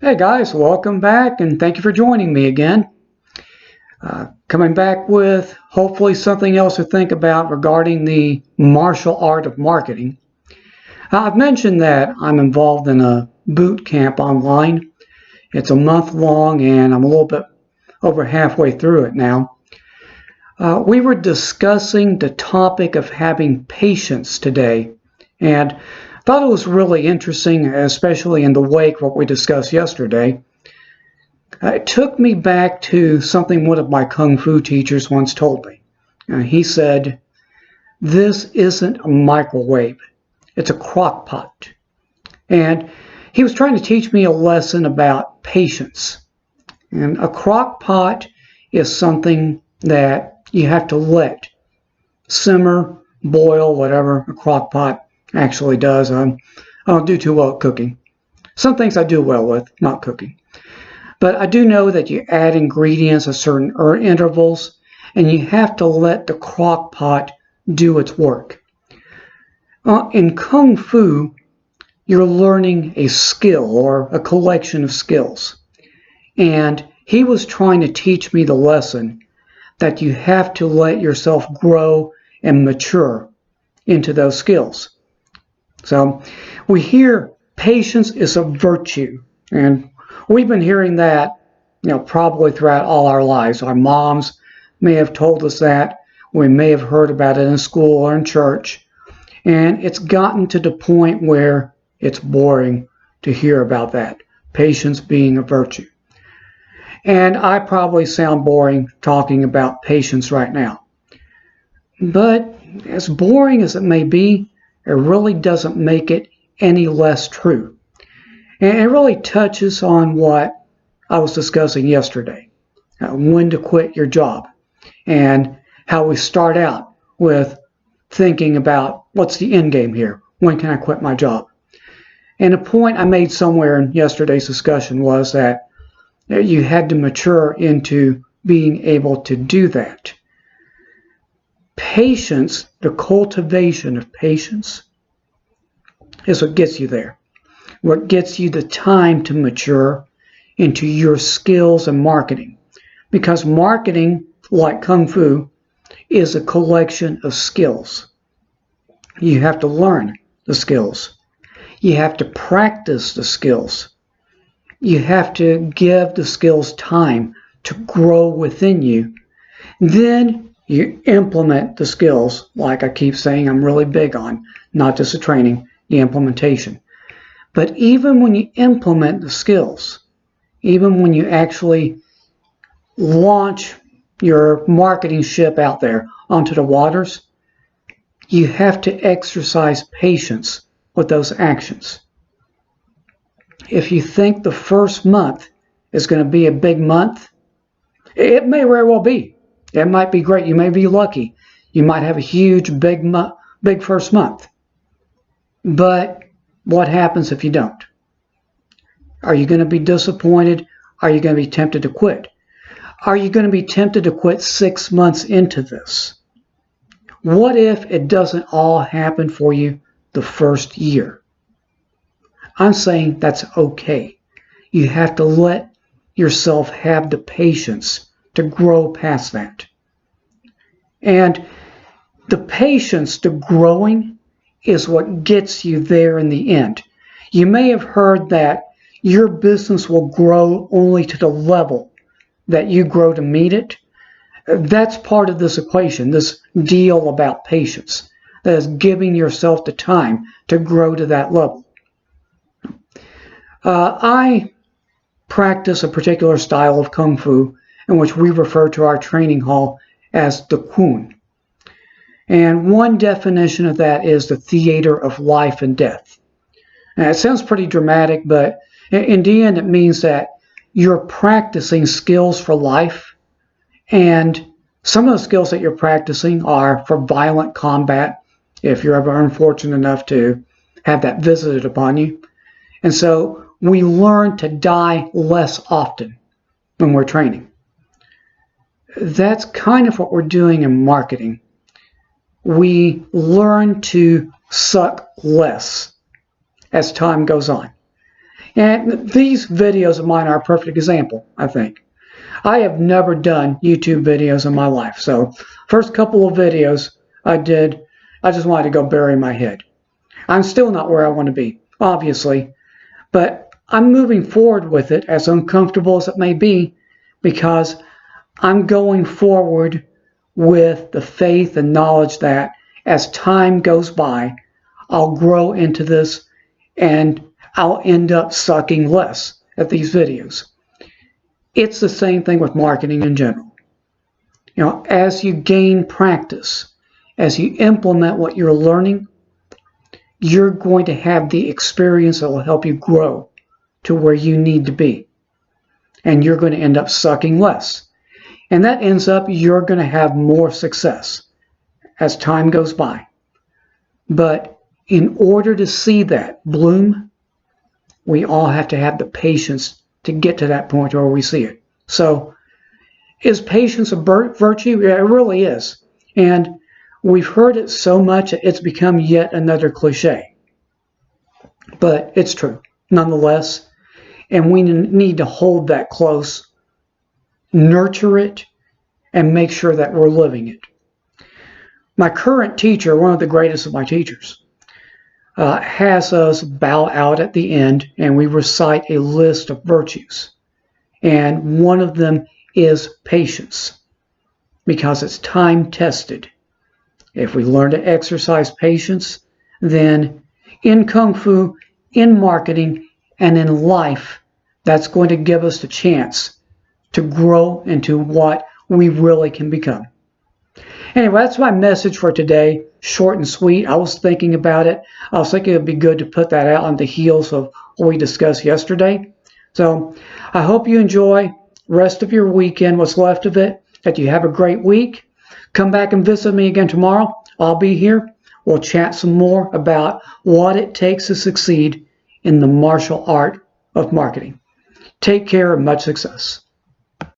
Hey guys, welcome back and thank you for joining me again. Coming back with hopefully something else to think about regarding the martial art of marketing. I've mentioned that I'm involved in a boot camp online. It's a month long and I'm a little bit over halfway through it now. We were discussing the topic of having patience today, and thought it was really interesting, especially in the wake of what we discussed yesterday. It took me back to something one of my Kung Fu teachers once told me. He said, "This isn't a microwave, it's a crock pot." And he was trying to teach me a lesson about patience. And a crock pot is something that you have to let simmer, boil, whatever a crock pot actually does. I don't do too well at cooking. Some things I do well with, not cooking. But I do know that you add ingredients at certain intervals, and you have to let the crock pot do its work. In Kung Fu, you're learning a skill or a collection of skills. And he was trying to teach me the lesson that you have to let yourself grow and mature into those skills. So we hear patience is a virtue, and we've been hearing that, probably throughout all our lives. Our moms may have told us that. We may have heard about it in school or in church, and it's gotten to the point where it's boring to hear about that, patience being a virtue. And I probably sound boring talking about patience right now. But as boring as it may be, it really doesn't make it any less true. And it really touches on what I was discussing yesterday, when to quit your job, and how we start out with thinking about what's the end game here? When can I quit my job? And a point I made somewhere in yesterday's discussion was that you had to mature into being able to do that. Patience, the cultivation of patience, is what gets you there. What gets you the time to mature into your skills and marketing. Because marketing, like Kung Fu, is a collection of skills. You have to learn the skills. You have to practice the skills. You have to give the skills time to grow within you. Then you implement the skills, like I keep saying I'm really big on, not just the training, the implementation. But even when you implement the skills, even when you actually launch your marketing ship out there onto the waters, you have to exercise patience with those actions. If you think the first month is going to be a big month, it may very well be. It might be great. You may be lucky. You might have a huge, big first month. But what happens if you don't? Are you going to be disappointed? Are you going to be tempted to quit? Are you going to be tempted to quit 6 months into this? What if it doesn't all happen for you the first year? I'm saying that's okay. You have to let yourself have the patience to grow past that. And the patience to growing is what gets you there in the end. You may have heard that your business will grow only to the level that you grow to meet it. That's part of this equation, this deal about patience. That is giving yourself the time to grow to that level. I practice a particular style of Kung Fu in which we refer to our training hall as the Kun. And one definition of that is the theater of life and death. Now, it sounds pretty dramatic, but in the end, it means that you're practicing skills for life. And some of the skills that you're practicing are for violent combat, if you're ever unfortunate enough to have that visited upon you. And so we learn to die less often when we're training. That's kind of what we're doing in marketing. We learn to suck less as time goes on. And these videos of mine are a perfect example, I think. I have never done YouTube videos in my life. So first couple of videos I did, I just wanted to go bury my head. I'm still not where I want to be, obviously, but I'm moving forward with it, as uncomfortable as it may be, because I'm going forward with the faith and knowledge that as time goes by, I'll grow into this and I'll end up sucking less at these videos. It's the same thing with marketing in general. As you gain practice, as you implement what you're learning, you're going to have the experience that will help you grow to where you need to be. And you're going to end up sucking less. And that ends up, you're going to have more success as time goes by. But in order to see that bloom, we all have to have the patience to get to that point where we see it. So, is patience a virtue? Yeah, it really is. And we've heard it so much, it's become yet another cliche. But it's true, nonetheless. And we need to hold that close, nurture it, and make sure that we're living it. My current teacher, one of the greatest of my teachers, has us bow out at the end and we recite a list of virtues. And one of them is patience, because it's time tested. If we learn to exercise patience, then in Kung Fu, in marketing, and in life, that's going to give us the chance to grow into what we really can become. Anyway, that's my message for today. Short and sweet. I was thinking about it. I was thinking it would be good to put that out on the heels of what we discussed yesterday. So I hope you enjoy the rest of your weekend, what's left of it, that you have a great week. Come back and visit me again tomorrow. I'll be here. We'll chat some more about what it takes to succeed in the martial art of marketing. Take care and much success.